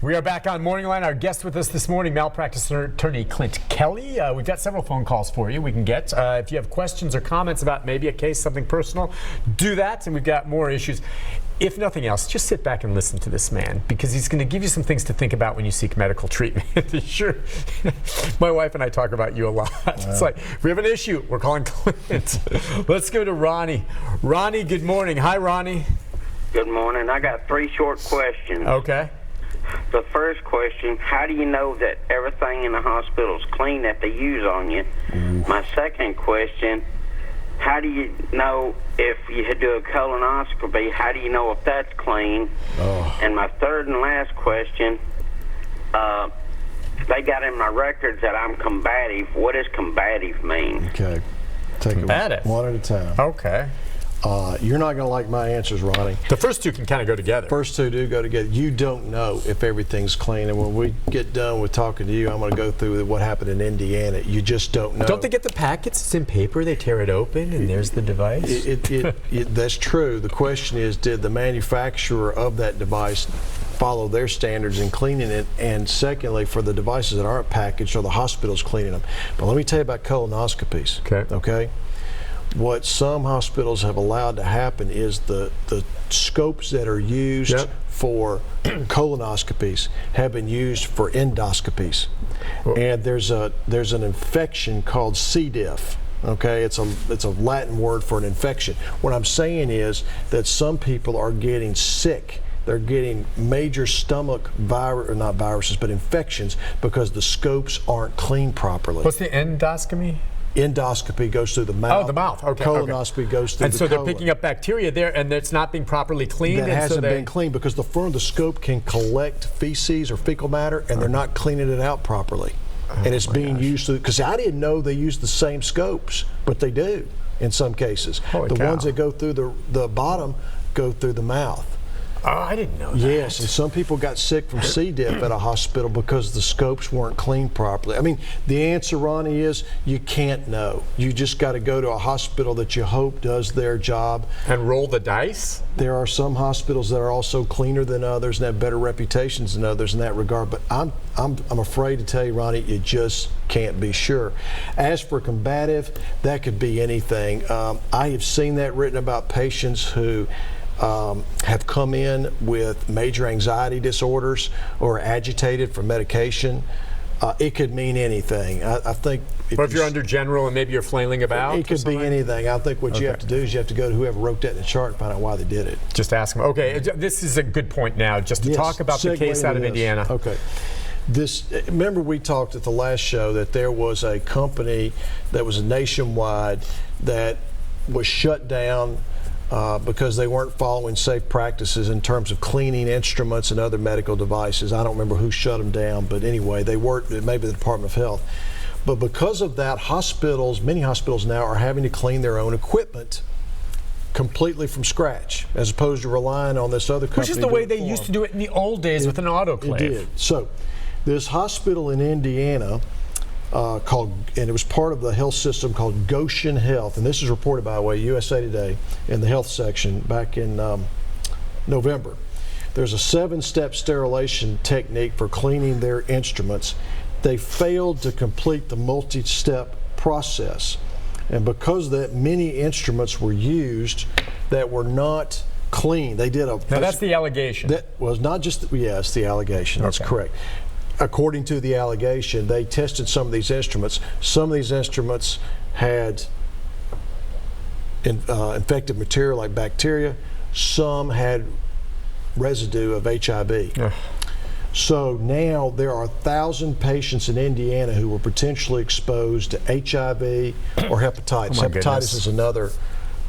We are back on Morning Line. Our guest with us this morning, malpractice attorney Clint Kelly. We've got several phone calls for you we can get. If you have questions or comments about maybe a case, something personal, do that. And we've got more issues. If nothing else, just sit back and listen to this man, because he's going to give you some things to think about when you seek medical treatment. Sure. My wife and I talk about you a lot. It's like, if we have an issue, we're calling Clint. Let's go to Ronnie. Ronnie, good morning. Hi, Ronnie. Good morning. I got 3 short questions. Okay. The first question, how do you know that everything in the hospital is clean that they use on you? My second question, how do you know if you do a colonoscopy, how do you know if that's clean? And my third and last question, they got in my records that I'm combative. What does combative mean? Okay. Take it one at a time. Okay. You're not going to like my answers, Ronnie. The first two can kind of go together. First two do go together. You don't know if everything's clean. And when we get done with talking to you, I'm going to go through what happened in Indiana. You just don't know. Don't they get the packets? It's in paper. They tear it open, and there's the device. That's true. The question is, did the manufacturer of that device follow their standards in cleaning it? And secondly, for the devices that aren't packaged, are the hospitals cleaning them? But let me tell you about colonoscopies. Okay? What some hospitals have allowed to happen is the scopes that are used for colonoscopies have been used for endoscopies. And there's an infection called C. diff. Okay, it's a Latin word for an infection. What I'm saying is that some people are getting sick. They're getting major stomach not viruses, but infections, because the scopes aren't cleaned properly. What's the endoscopy? Endoscopy goes through the mouth. Oh, the mouth. Okay. Colonoscopy goes through the colon. And so they're picking up bacteria there, and it's not being properly cleaned. That hasn't been cleaned, because the scope can collect feces or fecal matter, and they're not cleaning it out properly. And it's being used to, because I didn't know they use the same scopes, but they do in some cases. Holy cow. Ones that go through the bottom go through the mouth. Oh, I didn't know that. Yes, and some people got sick from C. diff at a hospital because the scopes weren't cleaned properly. I mean, the answer, Ronnie, is you can't know. You just got to go to a hospital that you hope does their job. And roll the dice? There are some hospitals that are also cleaner than others and have better reputations than others in that regard. But I'm afraid to tell you, Ronnie, you just can't be sure. As for combative, that could be anything. I have seen that written about patients who have come in with major anxiety disorders or agitated from medication. It could mean anything. I think. If you're under general and maybe you're flailing about? It could be anything. I think what you have to do is you have to go to whoever wrote that in the chart and find out why they did it. Just ask them. Okay, this is a good point now, just to talk about the case out of Indiana. Okay. Remember we talked at the last show that there was a company that was nationwide that was shut down because they weren't following safe practices in terms of cleaning instruments and other medical devices. I don't remember who shut them down, but anyway, they weren't, maybe the Department of Health. But because of that, many hospitals now are having to clean their own equipment completely from scratch, as opposed to relying on this other company. Which is the way they used to do it in the old days with an autoclave. It did. So this hospital in Indiana, and it was part of the health system called Goshen Health, and this is reported, by the way, USA Today in the health section back in November. There's a 7-step sterilization technique for cleaning their instruments. They failed to complete the multi-step process, and because of that, many instruments were used that were not clean. They did a. Now that's the allegation. That was not just yes, the allegation. That's correct. According to the allegation, they tested some of these instruments. Some of these instruments had infected material like bacteria. Some had residue of HIV. So now there are 1,000 patients in Indiana who were potentially exposed to HIV or hepatitis. Hepatitis is another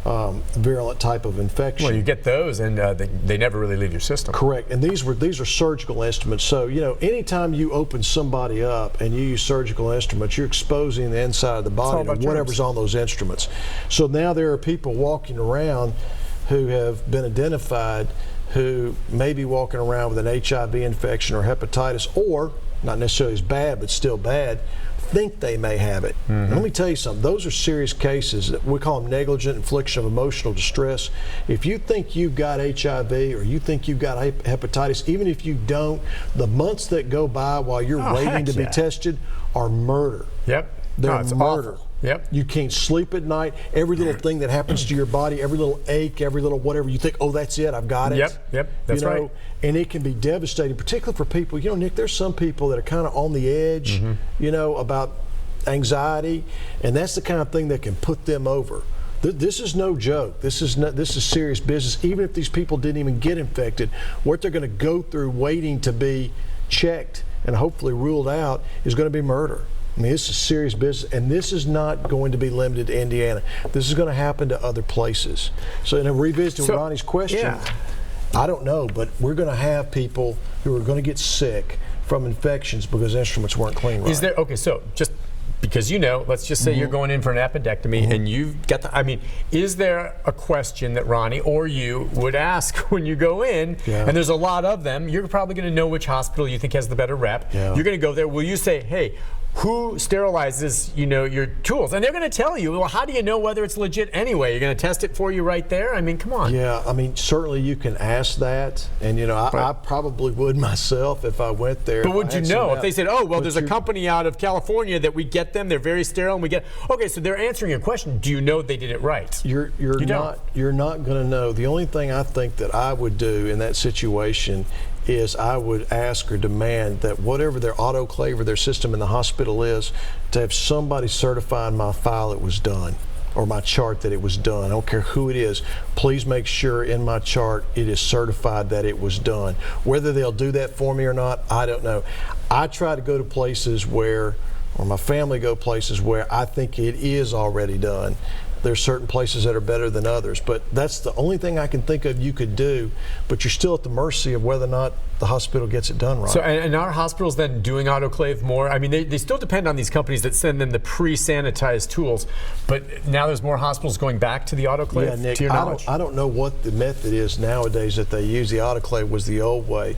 virulent type of infection. Well, you get those, and they never really leave your system. Correct, and these are surgical instruments. So anytime you open somebody up and you use surgical instruments, you're exposing the inside of the body to whatever's on those instruments. So now there are people walking around who have been identified who may be walking around with an HIV infection or hepatitis, or not necessarily as bad, but still bad, think they may have it. And let me tell you something, those are serious cases. We call them negligent infliction of emotional distress. If you think you've got HIV or you think you've got hepatitis, even if you don't, the months that go by while you're waiting to be tested are murder. Yep. They're it's murder. awful. Yep. You can't sleep at night. Every little thing that happens to your body, every little ache, every little whatever, you think, oh, that's it, I've got it. Yep, that's right. And it can be devastating, particularly for people. You know, Nick, there's some people that are kind of on the edge, about anxiety, and that's the kind of thing that can put them over. This is no joke. This is serious business. Even if these people didn't even get infected, what they're going to go through waiting to be checked and hopefully ruled out is going to be murder. I mean, this is serious business, and this is not going to be limited to Indiana. This is going to happen to other places. So, in revisiting Ronnie's question, I don't know, but we're going to have people who are going to get sick from infections because instruments weren't clean right. Is there, okay, so just because let's just say you're going in for an appendectomy and you've got is there a question that Ronnie or you would ask when you go in, and there's a lot of them, you're probably going to know which hospital you think has the better rep. You're going to go there. Will you say, hey, who sterilizes, your tools? And they're going to tell you, well, how do you know whether it's legit anyway? You're going to test it for you right there? I mean, come on. Yeah, I mean, certainly you can ask that. And, I probably would myself if I went there. But would you know? If they said, oh, well, there's a company out of California that we get them, they're very sterile, and we get, okay, so they're answering your question. Do you know they did it right? You're not going to know. The only thing I think that I would do in that situation is I would ask or demand that whatever their autoclave or their system in the hospital is, to have somebody certify in my file it was done, or my chart that it was done. I don't care who it is. Please make sure in my chart it is certified that it was done. Whether they'll do that for me or not, I don't know. I try to go to places where, or my family go places where I think it is already done. There's certain places that are better than others, but that's the only thing I can think of you could do, but you're still at the mercy of whether or not the hospital gets it done right. So, and are hospitals then doing autoclave more? I mean, they still depend on these companies that send them the pre-sanitized tools, but now there's more hospitals going back to the autoclave, yeah, Nick, to your knowledge? I don't know what the method is nowadays that they use. The autoclave was the old way.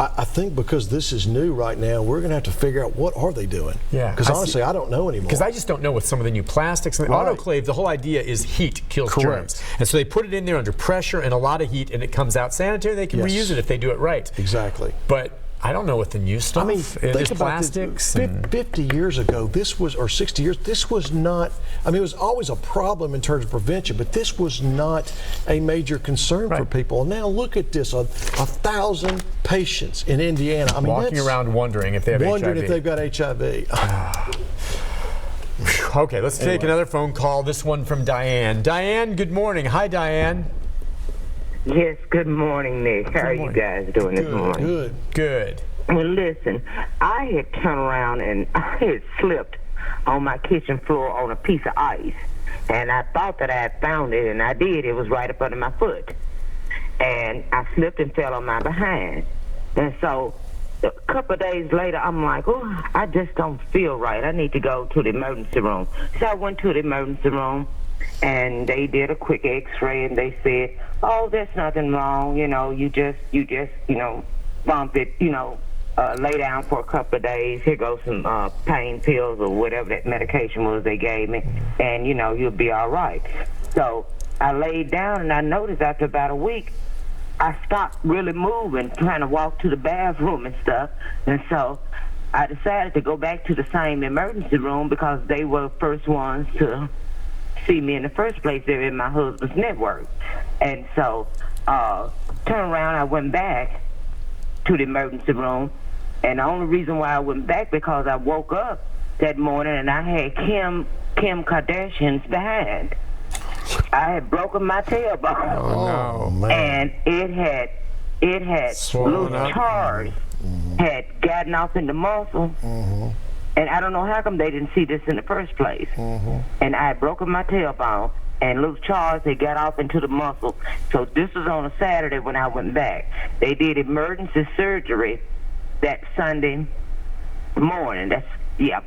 I think because this is new right now, we're going to have to figure out what are they doing. Yeah. Because honestly, I don't know anymore. Because I just don't know with some of the new plastics. And the autoclave, the whole idea is heat kills germs. And so they put it in there under pressure and a lot of heat, and it comes out sanitary. They can reuse it if they do it right. Exactly. But I don't know what the new stuff is. Think about plastics. 50 years ago, or 60 years, this was not, it was always a problem in terms of prevention, but this was not a major concern for people. Now look at this, 1,000 patients in Indiana. Walking around wondering if they have HIV. Wondering if they've got HIV. Okay, let's take another phone call, this one from Diane. Diane, good morning. Hi, Diane. Yes, good morning, Nick. How are you guys doing this morning? Good. Well, listen, I had turned around and I had slipped on my kitchen floor on a piece of ice. And I thought that I had found it, and I did. It was right up under my foot. And I slipped and fell on my behind. And so a couple of days later, I'm like, oh, I just don't feel right. I need to go to the emergency room. So I went to the emergency room. And they did a quick x-ray, and they said, oh, there's nothing wrong. You just bump it, lay down for a couple of days. Here goes some pain pills or whatever that medication was they gave me, and, you'll be all right. So I laid down, and I noticed after about a week, I stopped really moving, trying to walk to the bathroom and stuff. And so I decided to go back to the same emergency room because they were the first ones to see me in the first place. They're in my husband's network. And so turned around, I went back to the emergency room, and the only reason why I went back because I woke up that morning and I had Kim Kardashian's behind. I had broken my tailbone. Oh, man. And it had loose charge had gotten off in the muscle. And I don't know how come they didn't see this in the first place. And I had broken my tailbone, and loose charge, they got off into the muscle. So this was on a Saturday when I went back. They did emergency surgery that Sunday morning. That's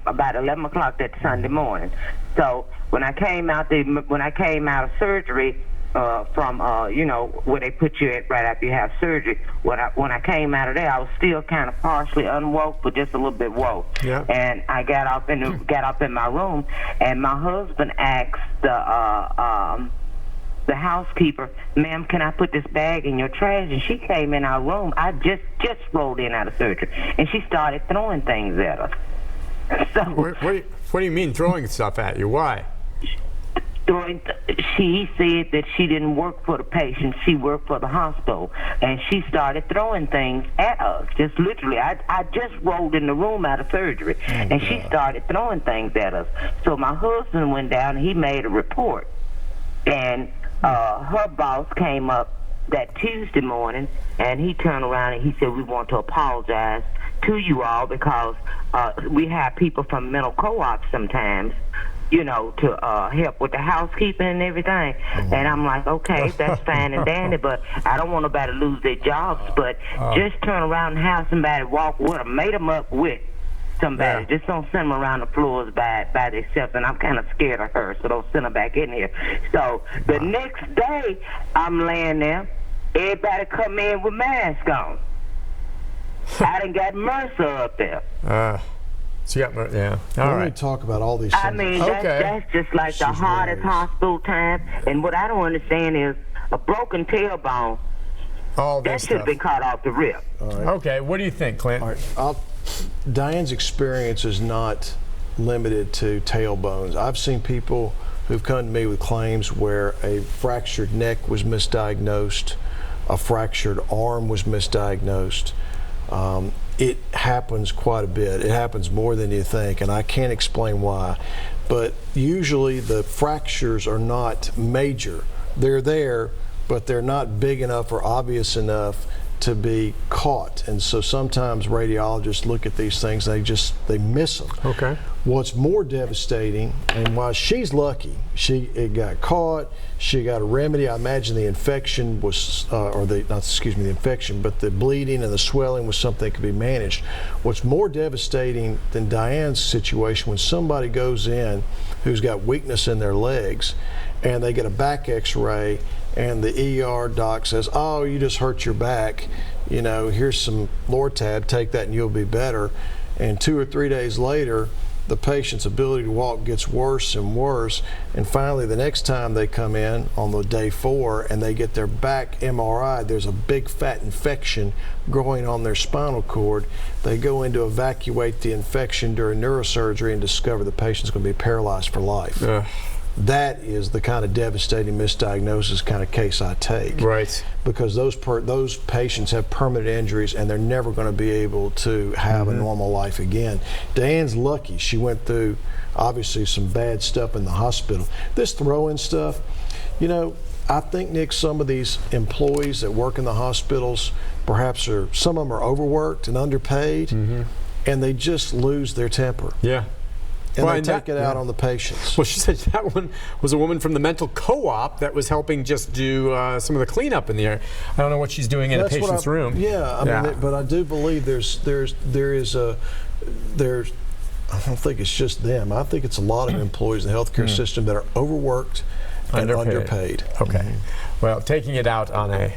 about 11 o'clock that Sunday morning. So when I came out of surgery, from you know, where they put you at right after you have surgery. When I came out of there, I was still kind of partially unwoke, but just a little bit woke. Yeah. And I got up in my room, and my husband asked the housekeeper, "Ma'am, can I put this bag in your trash?" And she came in our room. I just rolled in out of surgery, and she started throwing things at us. So What do you mean throwing stuff at you? Why? She said that she didn't work for the patient, she worked for the hospital, and she started throwing things at us. Just literally, I just rolled in the room out of surgery, and she started throwing things at us. So my husband went down and he made a report, and her boss came up that Tuesday morning, and he turned around and he said, "We want to apologize to you all because we have people from mental co-ops sometimes, you know, to help with the housekeeping and everything." And I'm like, okay, that's fine and dandy, but I don't want nobody to lose their jobs. But just turn around and have somebody walk with them, made them up with somebody. Just don't send them around the floors by themselves. And I'm kind of scared of her, so don't send her back in here. So the next day, I'm laying there. Everybody come in with masks on. I done got MRSA up there. So you got, yeah. Let me talk about all these things. I mean, that's just like the hardest hospital time. And what I don't understand is a broken tailbone. All That this should have stuff. been cut off the rip. Okay, what do you think, Clint? All right, Diane's experience is not limited to tailbones. I've seen people who've come to me with claims where a fractured neck was misdiagnosed, a fractured arm was misdiagnosed. It happens quite a bit. It happens more than you think, and I can't explain why. But usually the fractures are not major. They're there, but they're not big enough or obvious enough to be caught. And so sometimes radiologists look at these things, they miss them. Okay. What's more devastating, and why she's lucky, it got caught, she got a remedy. I imagine the infection was, the infection, but the bleeding and the swelling was something that could be managed. What's more devastating than Diane's situation, when somebody goes in who's got weakness in their legs, and they get a back x-ray, and the ER doc says, "Oh, you just hurt your back, you know, here's some Lortab, take that and you'll be better." And 2 or 3 days later, the patient's ability to walk gets worse and worse, and finally the next time they come in on the day 4 and they get their back MRI, there's a big fat infection growing on their spinal cord. They go in to evacuate the infection during neurosurgery and discover the patient's going to be paralyzed for life. That is the kind of devastating misdiagnosis kind of case I take. Right. Because those patients have permanent injuries and they're never going to be able to have a normal life again. Diane's lucky. She went through obviously some bad stuff in the hospital. This throw-in stuff, you know, I think, Nick, some of these employees that work in the hospitals perhaps some of them are overworked and underpaid, and they just lose their temper. Yeah. And they take it out on the patients. Well, she said that one was a woman from the mental co-op that was helping just do some of the cleanup in the area. I don't know what she's doing in a patient's room. Yeah, I mean, but I do believe there is I don't think it's just them. I think it's a lot of employees in the healthcare system that are overworked and underpaid. Okay. Well, taking it out on a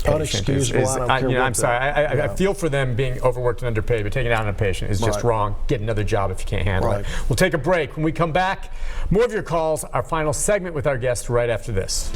patient I'm sorry. I feel for them being overworked and underpaid, but taking it out on a patient is just wrong. Get another job if you can't handle it. We'll take a break. When we come back, more of your calls, our final segment with our guest right after this.